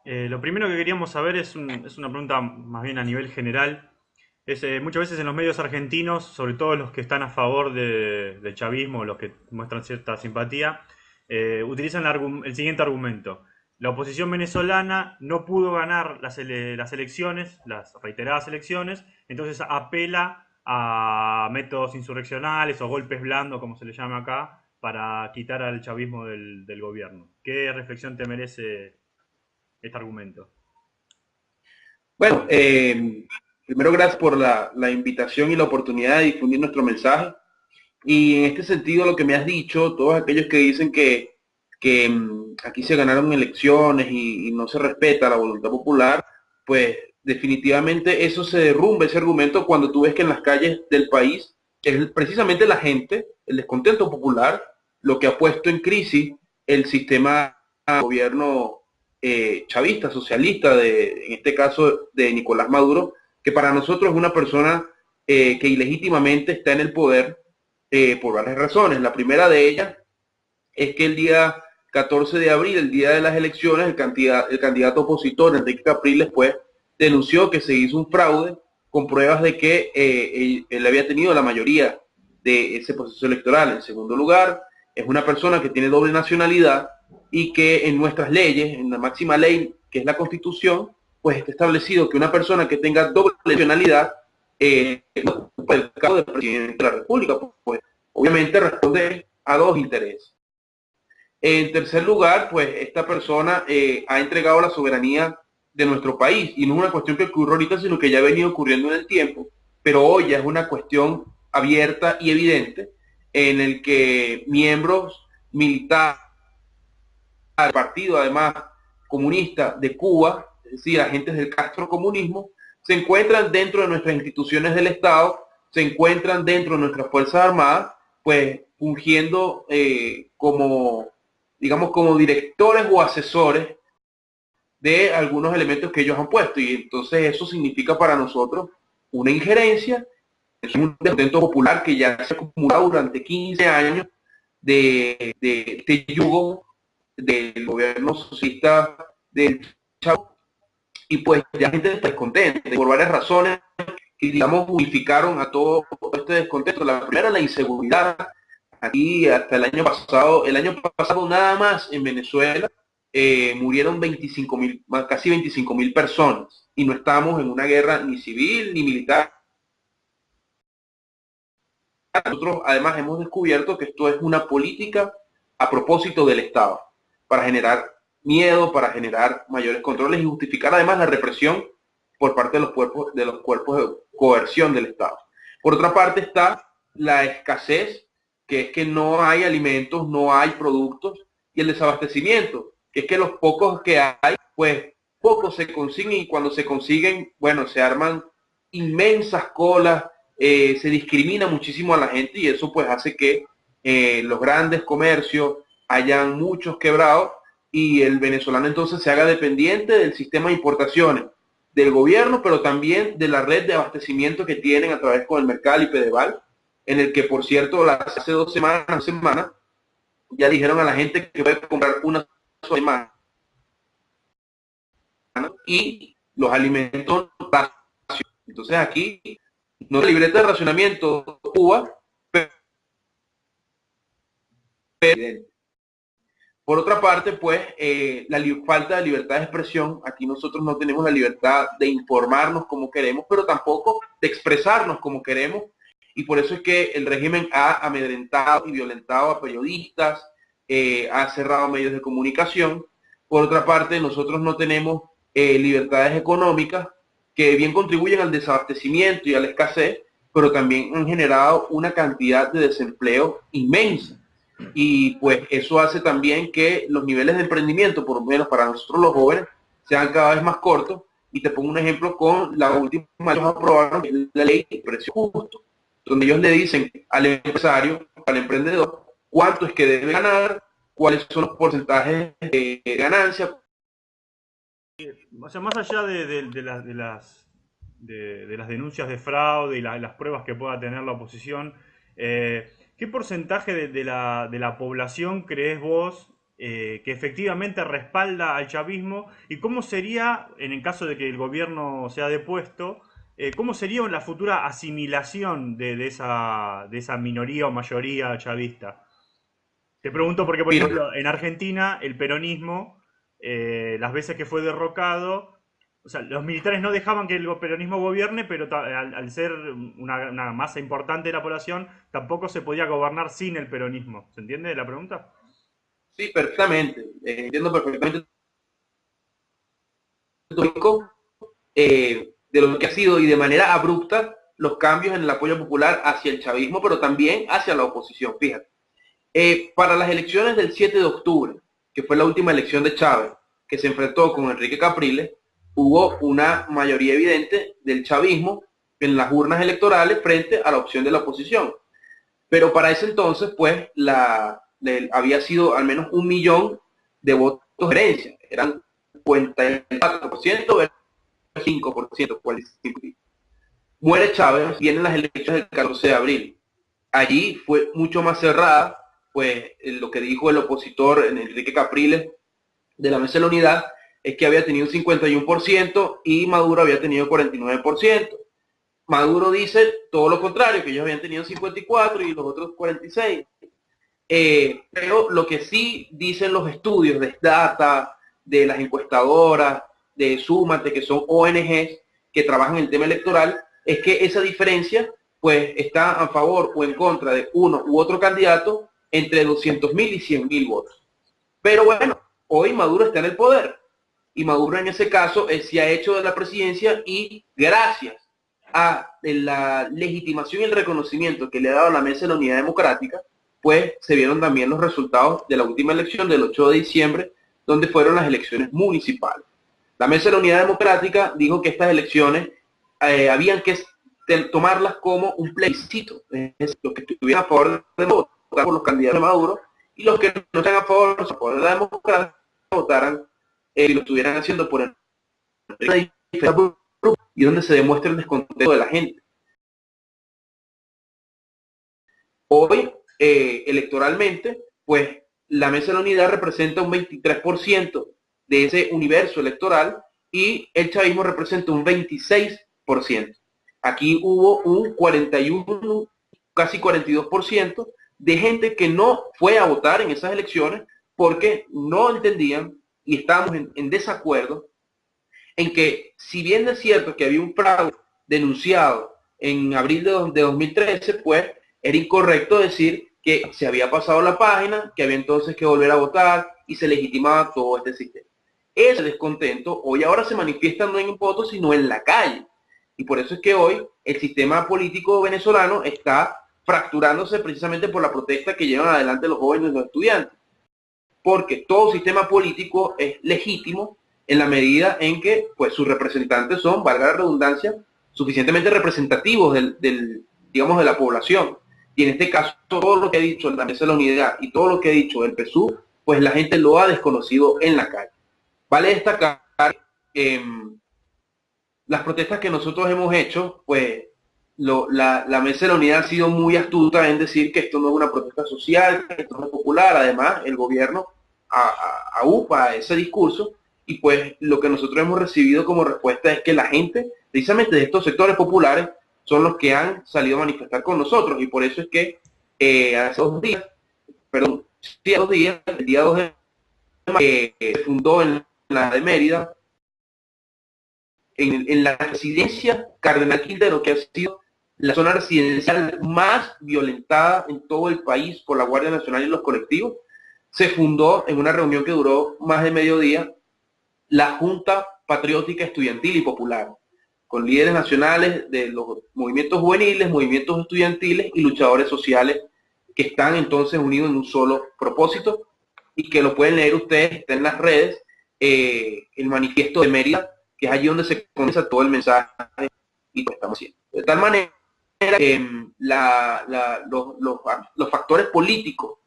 Lo primero que queríamos saber es una pregunta más bien a nivel general. Muchas veces en los medios argentinos, sobre todo los que están a favor del chavismo, los que muestran cierta simpatía, utilizan el siguiente argumento. La oposición venezolana no pudo ganar las elecciones, las reiteradas elecciones, entonces apela a métodos insurreccionales o golpes blandos, como se le llama acá, para quitar al chavismo del gobierno. ¿Qué reflexión te merece este argumento? Bueno, primero gracias por la invitación y la oportunidad de difundir nuestro mensaje. Y en este sentido, lo que me has dicho, todos aquellos que dicen que aquí se ganaron elecciones y no se respeta la voluntad popular, pues definitivamente eso se derrumba, ese argumento, cuando tú ves que en las calles del país es precisamente la gente, el descontento popular, lo que ha puesto en crisis el sistema de gobierno chavista, socialista, en este caso de Nicolás Maduro, que para nosotros es una persona que ilegítimamente está en el poder por varias razones. La primera de ellas es que el día 14 de abril, el día de las elecciones, el candidato opositor, Enrique Capriles, pues denunció que se hizo un fraude con pruebas de que él había tenido la mayoría de ese proceso electoral. En segundo lugar, es una persona que tiene doble nacionalidad y que en nuestras leyes, en la máxima ley que es la Constitución, pues está establecido que una persona que tenga doble nacionalidad no puede el cargo de presidente de la República, pues obviamente responde a dos intereses. En tercer lugar, pues esta persona ha entregado la soberanía de nuestro país y no es una cuestión que ocurre ahorita, sino que ya ha venido ocurriendo en el tiempo, pero hoy ya es una cuestión abierta y evidente en el que miembros militares del partido, además comunista de Cuba, es decir, agentes del castrocomunismo, se encuentran dentro de nuestras instituciones del Estado, se encuentran dentro de nuestras Fuerzas Armadas, pues fungiendo como, digamos, como directores o asesores de algunos elementos que ellos han puesto. Y entonces eso significa para nosotros una injerencia, es un descontento popular que ya se ha acumulado durante 15 años de este yugo del gobierno socialista del Chavo, y pues ya la gente está descontenta por varias razones que, digamos, unificaron a todo este descontento. La primera, la inseguridad. Aquí hasta el año pasado nada más en Venezuela murieron 25.000, casi 25.000 personas, y no estamos en una guerra ni civil ni militar. Nosotros además hemos descubierto que esto es una política a propósito del Estado, para generar miedo, para generar mayores controles y justificar además la represión por parte de los cuerpos de coerción del Estado. Por otra parte está la escasez, que es que no hay alimentos, no hay productos, y el desabastecimiento, que es que los pocos que hay, pues pocos se consiguen, y cuando se consiguen, bueno, se arman inmensas colas, se discrimina muchísimo a la gente, y eso pues hace que los grandes comercios hayan muchos quebrados y el venezolano entonces se haga dependiente del sistema de importaciones del gobierno, pero también de la red de abastecimiento que tienen a través con el Mercal y Pedeval, en el que, por cierto, hace 2 semanas, ya dijeron a la gente que puede comprar una semana y los alimentos. Entonces aquí no hay libreta de racionamiento Cuba, pero por otra parte, pues, falta de libertad de expresión. Aquí nosotros no tenemos la libertad de informarnos como queremos, pero tampoco de expresarnos como queremos. Y por eso es que el régimen ha amedrentado y violentado a periodistas, ha cerrado medios de comunicación. Por otra parte, nosotros no tenemos libertades económicas que bien contribuyen al desabastecimiento y a la escasez, pero también han generado una cantidad de desempleo inmensa, y pues eso hace también que los niveles de emprendimiento, por lo menos para nosotros los jóvenes, sean cada vez más cortos. Y te pongo un ejemplo con la última que ellos aprobaron, que es la ley de precio justo, donde ellos le dicen al empresario, al emprendedor, cuánto es que debe ganar, cuáles son los porcentajes de ganancia. O sea, más allá de las denuncias de fraude y las pruebas que pueda tener la oposición, ¿qué porcentaje de la población crees vos que efectivamente respalda al chavismo? ¿Y cómo sería, en el caso de que el gobierno sea depuesto, cómo sería la futura asimilación de esa minoría o mayoría chavista? Te pregunto porque, por Mira, ejemplo, en Argentina el peronismo, las veces que fue derrocado, o sea, los militares no dejaban que el peronismo gobierne, pero al ser una masa importante de la población, tampoco se podía gobernar sin el peronismo. ¿Se entiende la pregunta? sí, perfectamente. Entiendo perfectamente tu tópico, de lo que ha sido y de manera abrupta los cambios en el apoyo popular hacia el chavismo, pero también hacia la oposición. Fíjate, para las elecciones del 7 de octubre, que fue la última elección de Chávez, que se enfrentó con Enrique Capriles, hubo una mayoría evidente del chavismo en las urnas electorales frente a la opción de la oposición. Pero para ese entonces, pues, había sido al menos 1 millón de votos de diferencia. Eran 54% versus 5%. Muere Chávez, vienen las elecciones del 14 de abril. Allí fue mucho más cerrada, pues lo que dijo el opositor Enrique Capriles de la Mesa de la Unidad es que había tenido un 51% y Maduro había tenido 49%. Maduro dice todo lo contrario, que ellos habían tenido 54 y los otros 46. Pero lo que sí dicen los estudios de Data, de las encuestadoras, de Súmate, que son ONGs que trabajan en el tema electoral, es que esa diferencia pues está a favor o en contra de uno u otro candidato entre 200.000 y 100.000 votos. Pero bueno, hoy Maduro está en el poder y Maduro en ese caso se ha hecho de la presidencia y gracias a la legitimación y el reconocimiento que le ha dado la Mesa de la Unidad Democrática, pues se vieron también los resultados de la última elección del 8 de diciembre, donde fueron las elecciones municipales. La Mesa de la Unidad Democrática dijo que estas elecciones habían que tomarlas como un plebiscito, es decir, los que estuvieran a favor de votar por los candidatos de Maduro y los que no están a favor de la democracia votaran y lo estuvieran haciendo por el y donde se demuestra el descontento de la gente. Hoy, electoralmente, pues la Mesa de la Unidad representa un 23% de ese universo electoral y el chavismo representa un 26%. Aquí hubo un 41, casi 42% de gente que no fue a votar en esas elecciones porque no entendían y estábamos en desacuerdo en que, si bien es cierto que había un fraude denunciado en abril de 2013, pues era incorrecto decir que se había pasado la página, que había entonces que volver a votar y se legitimaba todo este sistema. Ese descontento hoy ahora se manifiesta no en votos, sino en la calle. Y por eso es que hoy el sistema político venezolano está fracturándose precisamente por la protesta que llevan adelante los jóvenes y los estudiantes. Porque todo sistema político es legítimo en la medida en que pues sus representantes son, valga la redundancia, suficientemente representativos digamos, de la población. Y en este caso, todo lo que ha dicho la Mesa de la Unidad y todo lo que ha dicho el PSUV, pues la gente lo ha desconocido en la calle. Vale destacar las protestas que nosotros hemos hecho, pues la Mesa de la Unidad ha sido muy astuta en decir que esto no es una protesta social, que esto no es popular. Además, el gobierno aupa ese discurso y pues lo que nosotros hemos recibido como respuesta es que la gente, precisamente de estos sectores populares, son los que han salido a manifestar con nosotros y por eso es que hace 2 días, perdón, sí, 2 días, el día 2 de mayo, se fundó en la de Mérida, en la residencia Cardenal Quintero, que ha sido la zona residencial más violentada en todo el país por la Guardia Nacional y los colectivos. Se fundó en una reunión que duró más de mediodía la Junta Patriótica Estudiantil y Popular, con líderes nacionales de los movimientos juveniles, movimientos estudiantiles y luchadores sociales que están entonces unidos en un solo propósito y que lo pueden leer ustedes, está en las redes, el manifiesto de Mérida, que es allí donde se comienza todo el mensaje y lo que estamos haciendo. De tal manera que los factores políticos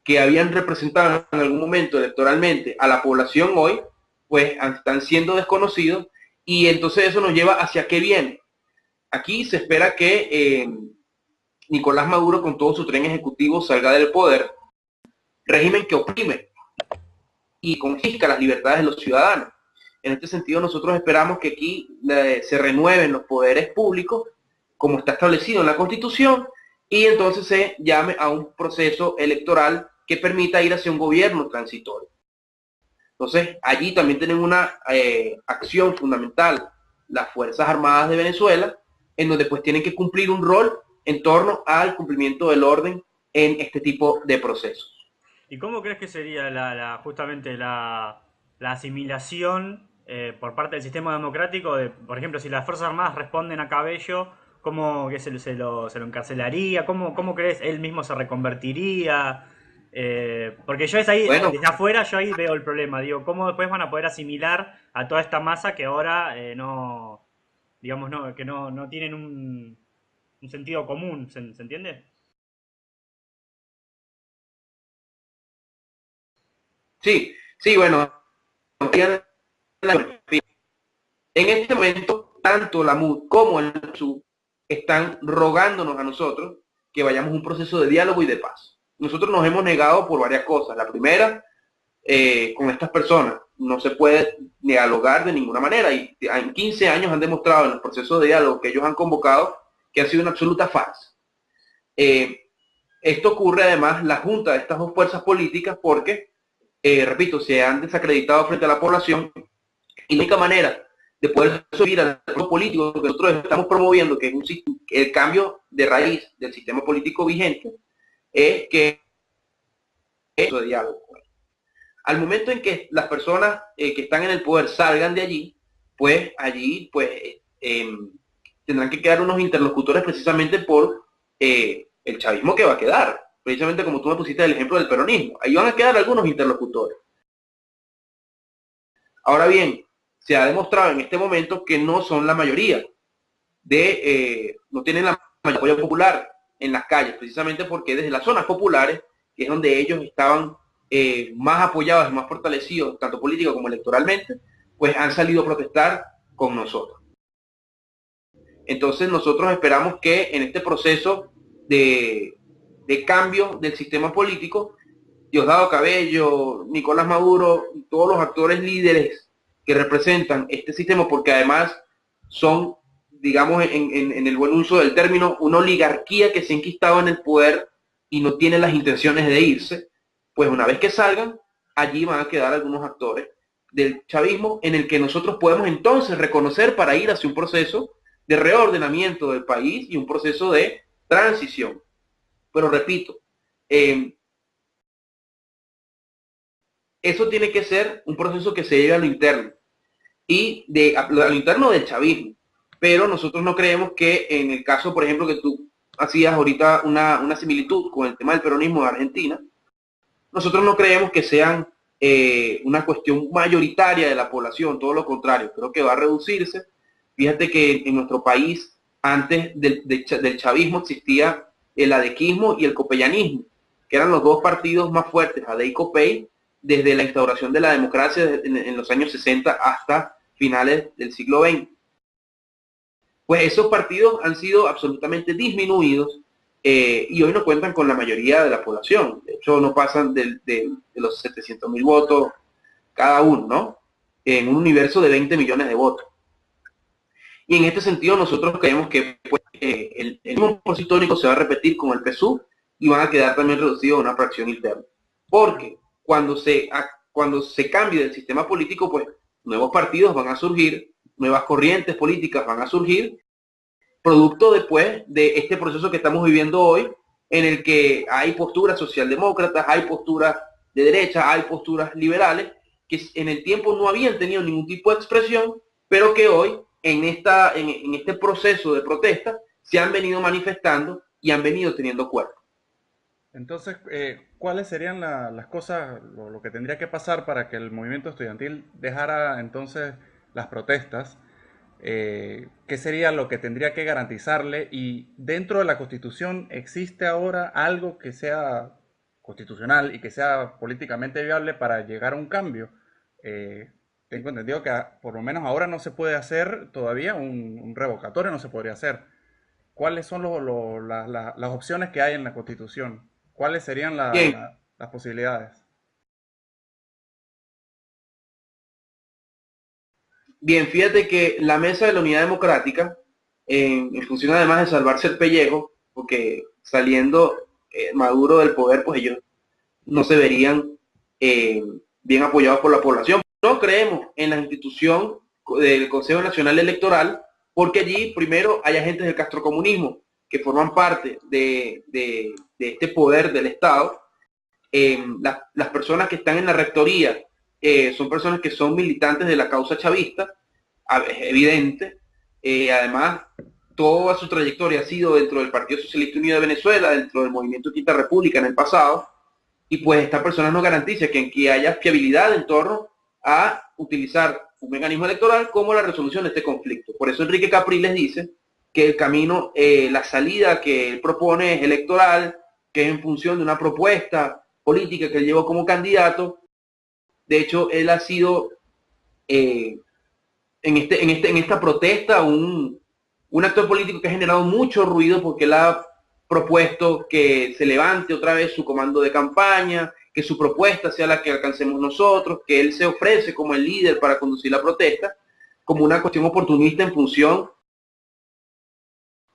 que habían representado en algún momento electoralmente a la población hoy, pues están siendo desconocidos y entonces eso nos lleva hacia qué viene. Aquí se espera que Nicolás Maduro con todo su tren ejecutivo salga del poder régimen que oprime y confisca las libertades de los ciudadanos. En este sentido, nosotros esperamos que aquí se renueven los poderes públicos, como está establecido en la Constitución, y entonces se llame a un proceso electoral que permita ir hacia un gobierno transitorio. Entonces, allí también tienen una acción fundamental las Fuerzas Armadas de Venezuela, en donde pues tienen que cumplir un rol en torno al cumplimiento del orden en este tipo de procesos. ¿Y cómo crees que sería justamente la asimilación por parte del sistema democrático de, por ejemplo, si las Fuerzas Armadas responden a Cabello, cómo que se lo encarcelaría? ¿Cómo crees él mismo se reconvertiría? Porque yo es ahí, Bueno, desde afuera yo ahí veo el problema, digo, ¿cómo después van a poder asimilar a toda esta masa que ahora no, digamos, no, que no tienen un sentido común, se entiende? sí, sí, bueno, en este momento, tanto la MUD como el SUB están rogándonos a nosotros que vayamos a un proceso de diálogo y de paz. Nosotros nos hemos negado por varias cosas. La primera, con estas personas no se puede dialogar de ninguna manera y en 15 años han demostrado en los procesos de diálogo que ellos han convocado que ha sido una absoluta farsa. Esto ocurre además la junta de estas dos fuerzas políticas porque, repito, se han desacreditado frente a la población y la única manera de poder subir al proceso político que nosotros estamos promoviendo, que es el cambio de raíz del sistema político vigente, es que eso de diálogo. Al momento en que las personas que están en el poder salgan de allí, pues allí pues tendrán que quedar unos interlocutores precisamente por el chavismo que va a quedar. Precisamente como tú me pusiste el ejemplo del peronismo. Ahí van a quedar algunos interlocutores. Ahora bien, se ha demostrado en este momento que no son la mayoría no tienen la mayor apoyo popular en las calles, precisamente porque desde las zonas populares, que es donde ellos estaban más apoyados y más fortalecidos, tanto político como electoralmente, pues han salido a protestar con nosotros. Entonces nosotros esperamos que en este proceso de cambio del sistema político, Diosdado Cabello, Nicolás Maduro, todos los actores líderes que representan este sistema, porque además son, digamos, en el buen uso del término, una oligarquía que se ha enquistado en el poder y no tiene las intenciones de irse, pues una vez que salgan, allí van a quedar algunos actores del chavismo en el que nosotros podemos entonces reconocer para ir hacia un proceso de reordenamiento del país y un proceso de transición. Pero repito, eso tiene que ser un proceso que se lleve a lo interno y a lo interno del chavismo. Pero nosotros no creemos que en el caso, por ejemplo, que tú hacías ahorita una similitud con el tema del peronismo de Argentina, nosotros no creemos que sean una cuestión mayoritaria de la población, todo lo contrario, creo que va a reducirse. Fíjate que en nuestro país, antes del chavismo, existía el adequismo y el copellanismo, que eran los dos partidos más fuertes, ADE y COPEI, desde la instauración de la democracia en los años 60 hasta finales del siglo XX. Pues esos partidos han sido absolutamente disminuidos y hoy no cuentan con la mayoría de la población. De hecho, no pasan de los 700.000 votos cada uno, ¿no? En un universo de 20 millones de votos. Y en este sentido nosotros creemos que pues, el mismo proceso histórico se va a repetir con el PSUV y van a quedar también reducidos a una fracción interna. Porque cuando se cambie el sistema político, pues nuevos partidos van a surgir, nuevas corrientes políticas van a surgir, producto después de este proceso que estamos viviendo hoy, en el que hay posturas socialdemócratas, hay posturas de derecha, hay posturas liberales, que en el tiempo no habían tenido ningún tipo de expresión, pero que hoy, en este proceso de protesta, se han venido manifestando y han venido teniendo cuerpo. Entonces, ¿cuáles serían las cosas, lo que tendría que pasar para que el movimiento estudiantil dejara entonces las protestas? ¿Qué sería lo que tendría que garantizarle? Y dentro de la Constitución, ¿existe ahora algo que sea constitucional y que sea políticamente viable para llegar a un cambio? Tengo entendido que por lo menos ahora no se puede hacer todavía un revocatorio, no se podría hacer. ¿Cuáles son las opciones que hay en la Constitución? ¿Cuáles serían Bien, las las posibilidades. Bien, fíjate que la mesa de la Unidad Democrática, en función además de salvarse el pellejo, porque saliendo Maduro del poder, pues ellos no se verían eh, bien apoyados por la población. No creemos en la institución del Consejo Nacional Electoral, porque allí primero hay agentes del castrocomunismo que forman parte de este poder del Estado. Las personas que están en la rectoría son personas que son militantes de la causa chavista, es evidente. Además, toda su trayectoria ha sido dentro del Partido Socialista Unido de Venezuela, dentro del Movimiento Quinta República en el pasado, y pues esta persona nos garantiza que haya fiabilidad en torno a utilizar un mecanismo electoral como la resolución de este conflicto. Por eso Enrique Capriles dice que el camino, la salida que él propone es electoral, que es en función de una propuesta política que él llevó como candidato. De hecho, él ha sido en esta protesta un actor político que ha generado mucho ruido porque él ha propuesto que se levante otra vez su comando de campaña, que su propuesta sea la que alcancemos nosotros, que él se ofrece como el líder para conducir la protesta, como una cuestión oportunista en función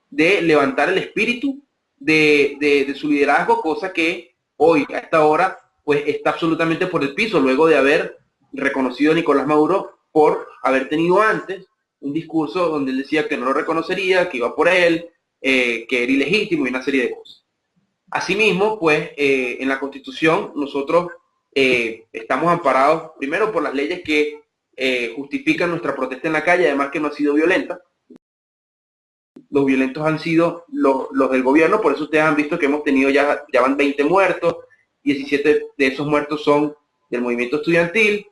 de levantar el espíritu de su liderazgo, cosa que hoy, a esta hora, pues está absolutamente por el piso, luego de haber reconocido a Nicolás Maduro por haber tenido antes un discurso donde él decía que no lo reconocería, que iba por él, que era ilegítimo y una serie de cosas. Asimismo, pues en la Constitución nosotros estamos amparados primero por las leyes que justifican nuestra protesta en la calle, además que no ha sido violenta. Los violentos han sido los del gobierno, por eso ustedes han visto que hemos tenido ya van 20 muertos, 17 de esos muertos son del movimiento estudiantil,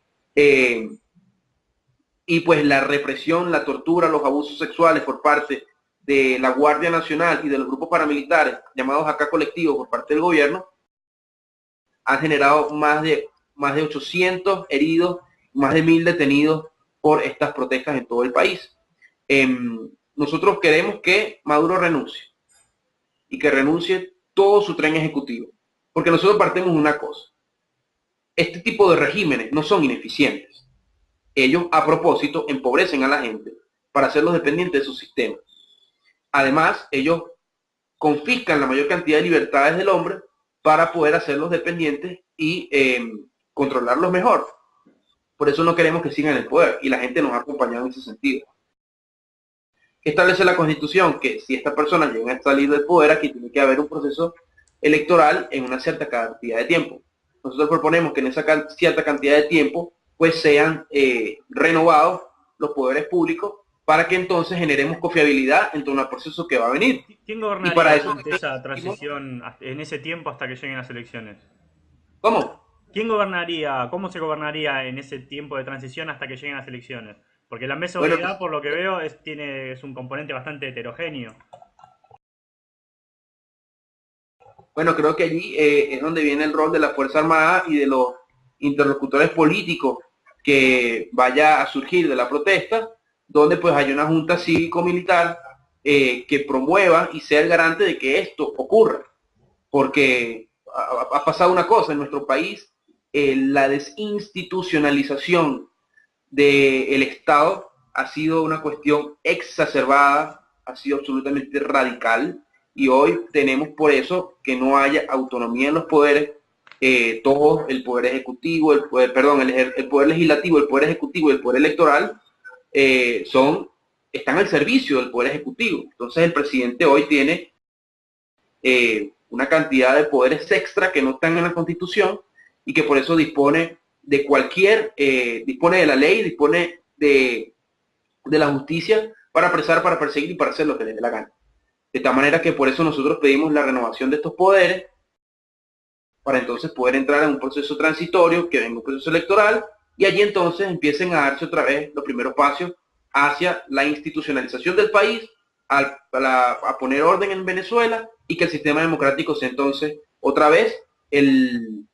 y pues la represión, la tortura, los abusos sexuales por parte de la Guardia Nacional y de los grupos paramilitares, llamados acá colectivos por parte del gobierno, han generado más de 800 heridos, más de 1000 detenidos por estas protestas en todo el país. Nosotros queremos que Maduro renuncie y que renuncie todo su tren ejecutivo, porque nosotros partimos de una cosa: este tipo de regímenes no son ineficientes. Ellos a propósito empobrecen a la gente para hacerlos dependientes de su sistema. Además, ellos confiscan la mayor cantidad de libertades del hombre para poder hacerlos dependientes y controlarlos mejor. Por eso no queremos que sigan en el poder, y la gente nos ha acompañado en ese sentido. Establece la Constitución que si estas personas llegan a salir del poder, aquí tiene que haber un proceso electoral en una cierta cantidad de tiempo. Nosotros proponemos que en esa cierta cantidad de tiempo pues sean renovados los poderes públicos para que entonces generemos confiabilidad en torno al proceso que va a venir. ¿Quién gobernaría y para eso esa transición en ese tiempo hasta que lleguen las elecciones? ¿Cómo? ¿Quién gobernaría, cómo se gobernaría en ese tiempo de transición hasta que lleguen las elecciones? Porque la mesa de unidad, por lo que veo, es un componente bastante heterogéneo. Bueno, creo que allí es donde viene el rol de la Fuerza Armada y de los interlocutores políticos que vaya a surgir de la protesta, donde pues hay una junta cívico-militar que promueva y sea el garante de que esto ocurra. Porque ha pasado una cosa en nuestro país, la desinstitucionalización del Estado ha sido una cuestión exacerbada, ha sido absolutamente radical, y hoy tenemos por eso que no haya autonomía en los poderes. Todo el poder ejecutivo, el poder legislativo, el poder ejecutivo y el poder electoral están al servicio del poder ejecutivo. Entonces el presidente hoy tiene una cantidad de poderes extra que no están en la Constitución, y que por eso dispone de dispone de la ley, dispone de la justicia para apresar, para perseguir y para hacer lo que le dé la gana. De tal manera que por eso nosotros pedimos la renovación de estos poderes, para entonces poder entrar en un proceso transitorio, que venga un proceso electoral, y allí entonces empiecen a darse otra vez los primeros pasos hacia la institucionalización del país, a poner orden en Venezuela, y que el sistema democrático sea entonces otra vez el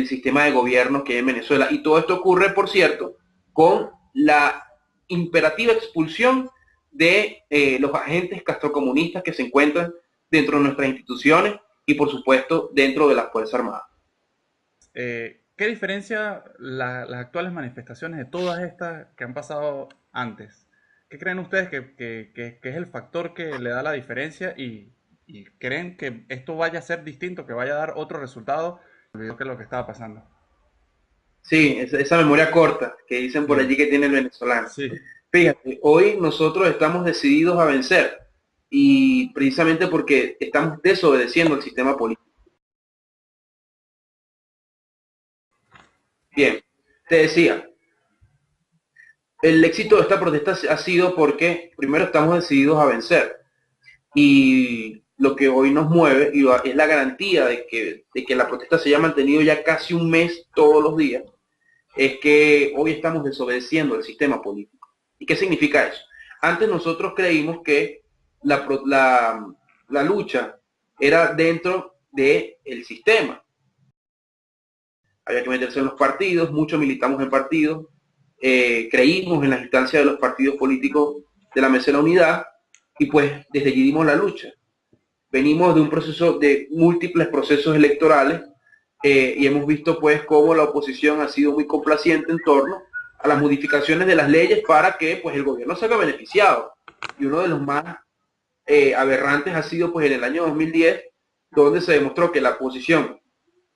sistema de gobierno que hay en Venezuela. Y todo esto ocurre, por cierto, con la imperativa expulsión de los agentes castrocomunistas que se encuentran dentro de nuestras instituciones y por supuesto dentro de las Fuerzas Armadas. ¿qué diferencia las actuales manifestaciones de todas estas que han pasado antes? ¿Qué creen ustedes que es el factor que le da la diferencia y creen que esto vaya a ser distinto, que vaya a dar otro resultado que lo que estaba pasando? Sí, esa memoria corta que dicen por Sí, allí que tiene el venezolano. sí. Fíjate, hoy nosotros estamos decididos a vencer y precisamente porque estamos desobedeciendo el sistema político. Bien, te decía, el éxito de esta protesta ha sido porque primero estamos decididos a vencer y lo que hoy nos mueve es la garantía de que la protesta se haya mantenido ya casi un mes todos los días, es que hoy estamos desobedeciendo el sistema político. ¿Y qué significa eso? Antes nosotros creímos que la lucha era dentro del sistema. Había que meterse en los partidos, muchos militamos en partidos, creímos en las instancias de los partidos políticos de la Mesa de la Unidad y pues desde allí dimos la lucha. Venimos de un proceso de múltiples procesos electorales y hemos visto pues cómo la oposición ha sido muy complaciente en torno a las modificaciones de las leyes para que pues el gobierno se haga beneficiado. Y uno de los más aberrantes ha sido pues en el año 2010, donde se demostró que la oposición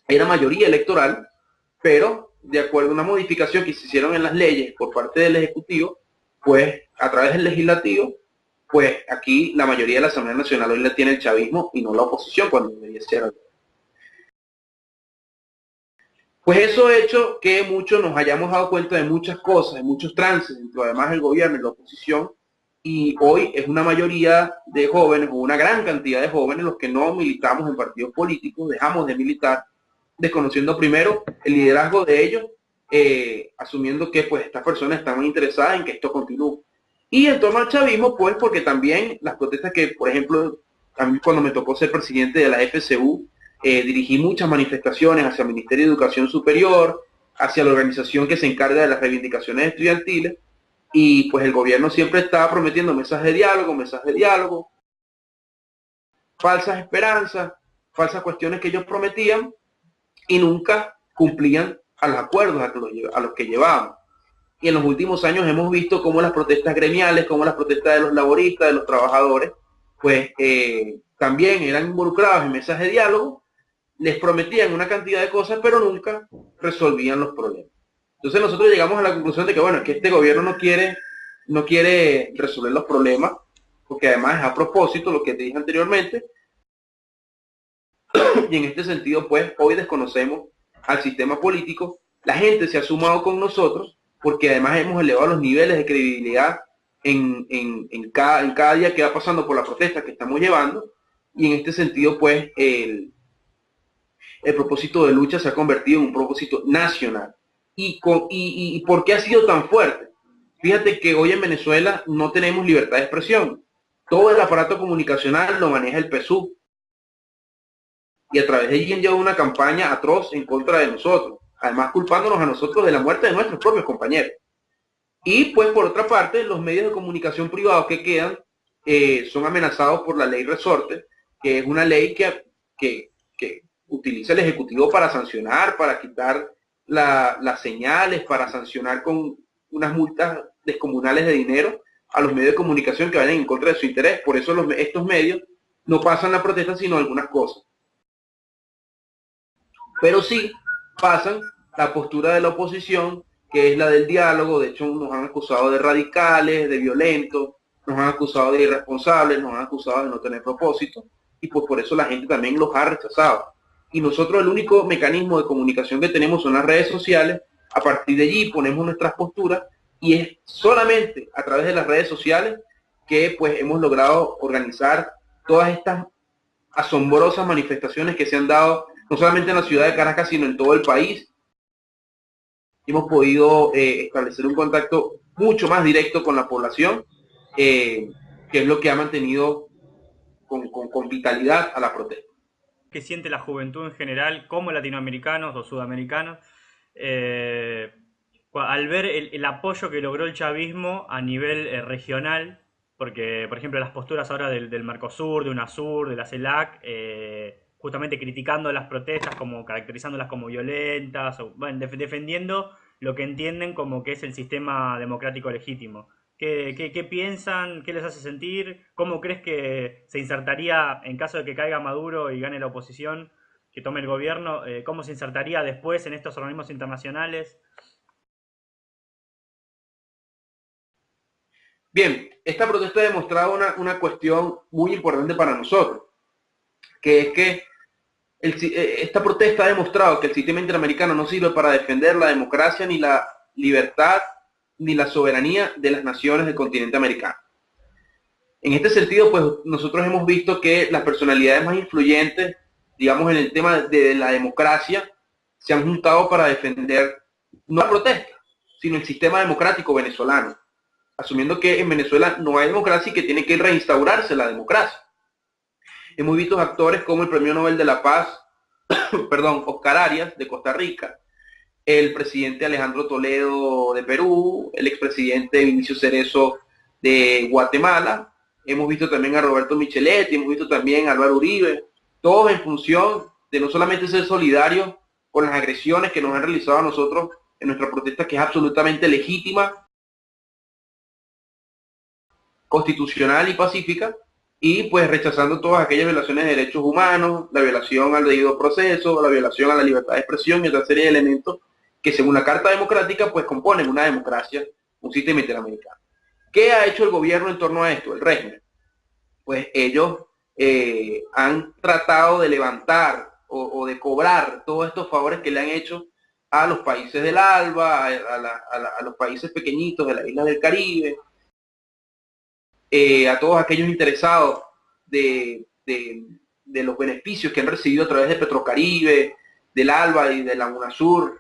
era mayoría electoral, pero de acuerdo a una modificación que se hicieron en las leyes por parte del Ejecutivo, pues a través del Legislativo, pues aquí la mayoría de la Asamblea Nacional hoy la tiene el chavismo y no la oposición cuando debería ser. Pues eso ha hecho que muchos nos hayamos dado cuenta de muchas cosas, de muchos trances, dentro además del gobierno y la oposición, y hoy es una mayoría de jóvenes, o una gran cantidad de jóvenes, los que no militamos en partidos políticos, dejamos de militar, desconociendo primero el liderazgo de ellos, asumiendo que pues estas personas están muy interesadas en que esto continúe. Y en torno al chavismo, pues porque también las protestas que, por ejemplo, a mí cuando me tocó ser presidente de la FCU, dirigí muchas manifestaciones hacia el Ministerio de Educación Superior, hacia la organización que se encarga de las reivindicaciones estudiantiles, y pues el gobierno siempre estaba prometiendo mensajes de diálogo, falsas esperanzas, falsas cuestiones que ellos prometían y nunca cumplían a los acuerdos a los que llevábamos. Y en los últimos años hemos visto cómo las protestas gremiales, cómo las protestas de los laboristas, de los trabajadores, pues también eran involucrados en mesas de diálogo, les prometían una cantidad de cosas, pero nunca resolvían los problemas. Entonces nosotros llegamos a la conclusión de que, bueno, que este gobierno no quiere resolver los problemas, porque además es a propósito lo que te dije anteriormente, y en este sentido, pues, hoy desconocemos al sistema político, la gente se ha sumado con nosotros, porque además hemos elevado los niveles de credibilidad en cada día que va pasando por la protesta que estamos llevando, y en este sentido, pues, el propósito de lucha se ha convertido en un propósito nacional. ¿Y por qué ha sido tan fuerte? Fíjate que hoy en Venezuela no tenemos libertad de expresión. Todo el aparato comunicacional lo maneja el PSUV y a través de allí han llevado una campaña atroz en contra de nosotros, además culpándonos a nosotros de la muerte de nuestros propios compañeros. Y pues por otra parte, los medios de comunicación privados que quedan son amenazados por la ley Resorte, que es una ley que utiliza el Ejecutivo para sancionar, para quitar las señales, para sancionar con unas multas descomunales de dinero a los medios de comunicación que vayan en contra de su interés. Por eso estos medios no pasan la protesta, sino algunas cosas. Pero sí pasan la postura de la oposición, que es la del diálogo. De hecho, nos han acusado de radicales, de violentos, nos han acusado de irresponsables, nos han acusado de no tener propósito, y pues por eso la gente también los ha rechazado. Y nosotros el único mecanismo de comunicación que tenemos son las redes sociales. A partir de allí ponemos nuestras posturas y es solamente a través de las redes sociales que pues hemos logrado organizar todas estas asombrosas manifestaciones que se han dado no solamente en la ciudad de Caracas, sino en todo el país. Hemos podido establecer un contacto mucho más directo con la población, que es lo que ha mantenido con vitalidad a la protesta. ¿Qué siente la juventud en general, como latinoamericanos o sudamericanos, al ver el apoyo que logró el chavismo a nivel regional? Porque, por ejemplo, las posturas ahora del Mercosur, de UNASUR, de la CELAC, justamente criticando las protestas, como caracterizándolas como violentas, o bueno, defendiendo lo que entienden como que es el sistema democrático legítimo. ¿Qué piensan? ¿Qué les hace sentir? ¿Cómo crees que se insertaría en caso de que caiga Maduro y gane la oposición, que tome el gobierno? ¿Cómo se insertaría después en estos organismos internacionales? Bien, esta protesta ha demostrado una cuestión muy importante para nosotros, que es que esta protesta ha demostrado que el sistema interamericano no sirve para defender la democracia, ni la libertad, ni la soberanía de las naciones del continente americano. En este sentido, pues nosotros hemos visto que las personalidades más influyentes, digamos, en el tema de la democracia, se han juntado para defender no la protesta, sino el sistema democrático venezolano, asumiendo que en Venezuela no hay democracia y que tiene que reinstaurarse la democracia. Hemos visto actores como el Premio Nobel de la Paz, perdón, Oscar Arias, de Costa Rica, el presidente Alejandro Toledo de Perú, el expresidente Vinicio Cerezo de Guatemala, hemos visto también a Roberto Micheletti, hemos visto también a Álvaro Uribe, todos en función de no solamente ser solidarios con las agresiones que nos han realizado a nosotros en nuestra protesta, que es absolutamente legítima, constitucional y pacífica, y pues rechazando todas aquellas violaciones de derechos humanos, la violación al debido proceso, la violación a la libertad de expresión y otra serie de elementos que según la Carta Democrática pues componen una democracia, un sistema interamericano. ¿Qué ha hecho el gobierno en torno a esto, el régimen? Pues ellos han tratado de levantar o de cobrar todos estos favores que le han hecho a los países del ALBA, a los países pequeñitos de la isla del Caribe, a todos aquellos interesados de los beneficios que han recibido a través de Petrocaribe, del ALBA y de la UNASUR,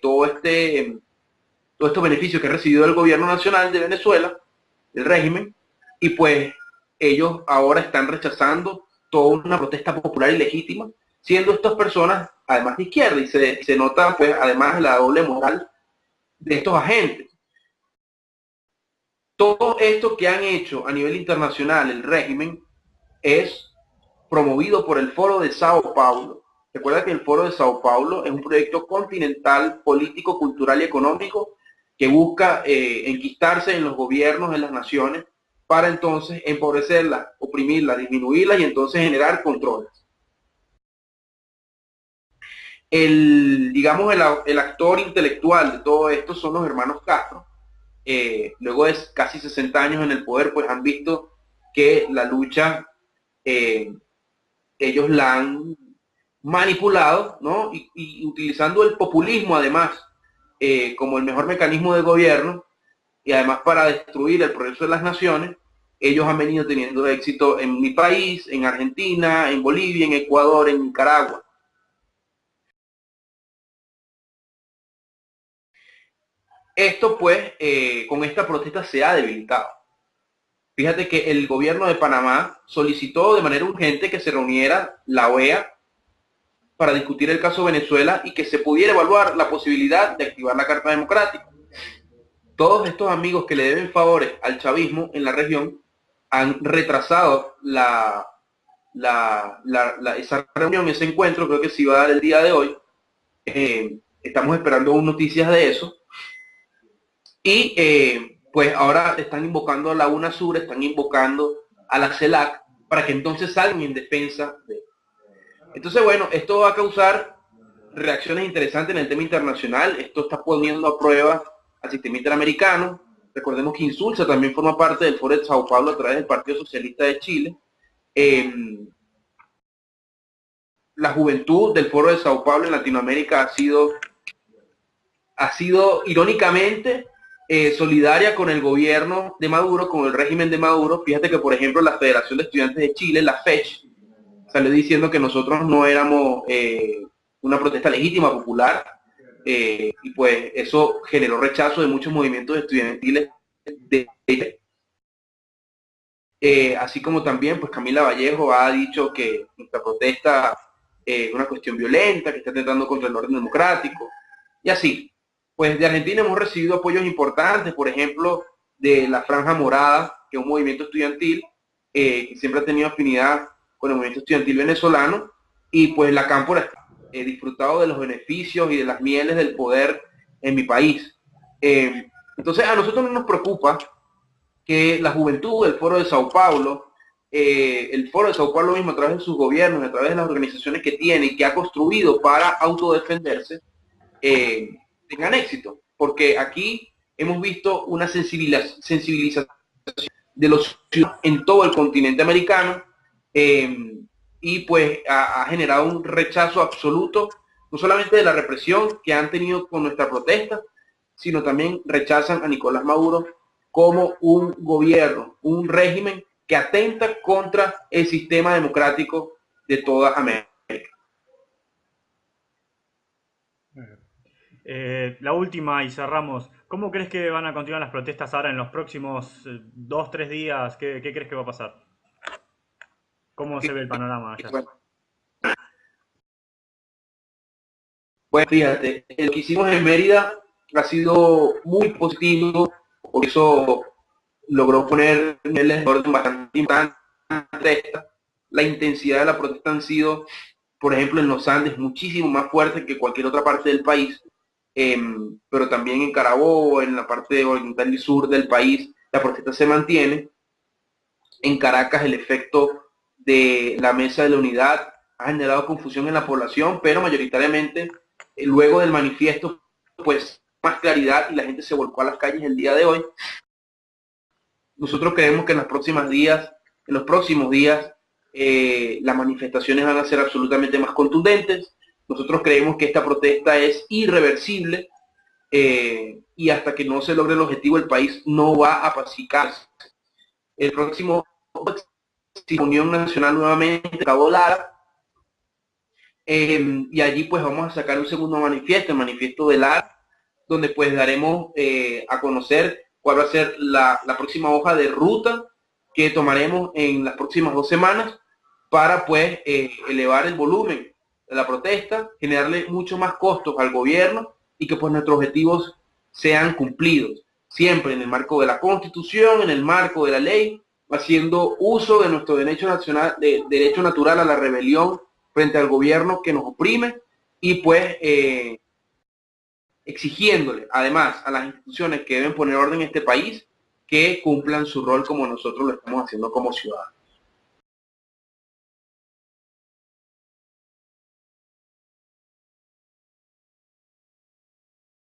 todos estos beneficios que ha recibido el gobierno nacional de Venezuela, el régimen, y pues ellos ahora están rechazando toda una protesta popular y legítima, siendo estas personas además de izquierda, y se nota pues además la doble moral de estos agentes. Todo esto que han hecho a nivel internacional el régimen es promovido por el Foro de Sao Paulo. Recuerda que el Foro de Sao Paulo es un proyecto continental, político, cultural y económico que busca enquistarse en los gobiernos, en las naciones, para entonces empobrecerlas, oprimirlas, disminuirlas y entonces generar controles. Digamos, el actor intelectual de todo esto son los hermanos Castro. Luego de casi 60 años en el poder, pues han visto que la lucha ellos la han manipulado, ¿no? Y utilizando el populismo además como el mejor mecanismo de gobierno y además para destruir el progreso de las naciones, ellos han venido teniendo éxito en mi país, en Argentina, en Bolivia, en Ecuador, en Nicaragua. Esto pues con esta protesta se ha debilitado. Fíjate que el gobierno de Panamá solicitó de manera urgente que se reuniera la OEA para discutir el caso Venezuela y que se pudiera evaluar la posibilidad de activar la Carta Democrática. Todos estos amigos que le deben favores al chavismo en la región han retrasado esa reunión, ese encuentro, creo que se iba a dar el día de hoy. Estamos esperando noticias de eso. Y pues ahora están invocando a la UNASUR, están invocando a la CELAC para que entonces salgan en defensa de él. Entonces, bueno, esto va a causar reacciones interesantes en el tema internacional. Esto está poniendo a prueba al sistema interamericano. Recordemos que Insulza también forma parte del Foro de Sao Paulo a través del Partido Socialista de Chile. La juventud del Foro de Sao Paulo en Latinoamérica ha sido irónicamente solidaria con el gobierno de Maduro, con el régimen de Maduro. Fíjate que, por ejemplo, la Federación de Estudiantes de Chile, la FECH, salió diciendo que nosotros no éramos una protesta legítima, popular, y pues eso generó rechazo de muchos movimientos estudiantiles así como también pues Camila Vallejo ha dicho que nuestra protesta es una cuestión violenta, que está atentando contra el orden democrático, y así. Pues de Argentina hemos recibido apoyos importantes, por ejemplo, de la Franja Morada, que es un movimiento estudiantil que siempre ha tenido afinidad con el movimiento estudiantil venezolano, y pues la cámpora he disfrutado de los beneficios y de las mieles del poder en mi país. Entonces a nosotros no nos preocupa que la juventud del Foro de Sao Paulo, el Foro de Sao Paulo mismo a través de sus gobiernos, a través de las organizaciones que tiene y que ha construido para autodefenderse, tengan éxito, porque aquí hemos visto una sensibilización de los ciudadanos en todo el continente americano, y pues ha generado un rechazo absoluto, no solamente de la represión que han tenido con nuestra protesta, sino también rechazan a Nicolás Maduro como un gobierno, un régimen que atenta contra el sistema democrático de toda América. La última y cerramos. ¿Cómo crees que van a continuar las protestas ahora en los próximos 2, 3 días? ¿Qué crees que va a pasar? ¿Cómo se ve el panorama allá? Bueno, fíjate, lo que hicimos en Mérida ha sido muy positivo, porque eso logró poner niveles de orden bastante importantes. La intensidad de la protesta han sido, por ejemplo, en los Andes, muchísimo más fuerte que cualquier otra parte del país, pero también en Carabobo, en la parte oriental y sur del país, la protesta se mantiene. En Caracas el efecto de la Mesa de la Unidad ha generado confusión en la población, pero mayoritariamente luego del manifiesto, pues más claridad y la gente se volcó a las calles el día de hoy. Nosotros creemos que en los próximos días, las manifestaciones van a ser absolutamente más contundentes. Nosotros creemos que esta protesta es irreversible, y hasta que no se logre el objetivo, el país no va a pacificarse. El próximo Unión Nacional nuevamente, Cabo Lara, y allí pues vamos a sacar un segundo manifiesto, el manifiesto de Lara, donde pues daremos a conocer cuál va a ser la próxima hoja de ruta que tomaremos en las próximas 2 semanas para pues elevar el volumen de la protesta, generarle mucho más costos al gobierno y que pues nuestros objetivos sean cumplidos, siempre en el marco de la Constitución, en el marco de la ley, haciendo uso de nuestro derecho nacional, derecho natural a la rebelión frente al gobierno que nos oprime, y pues exigiéndole además a las instituciones que deben poner orden en este país que cumplan su rol como nosotros lo estamos haciendo como ciudadanos.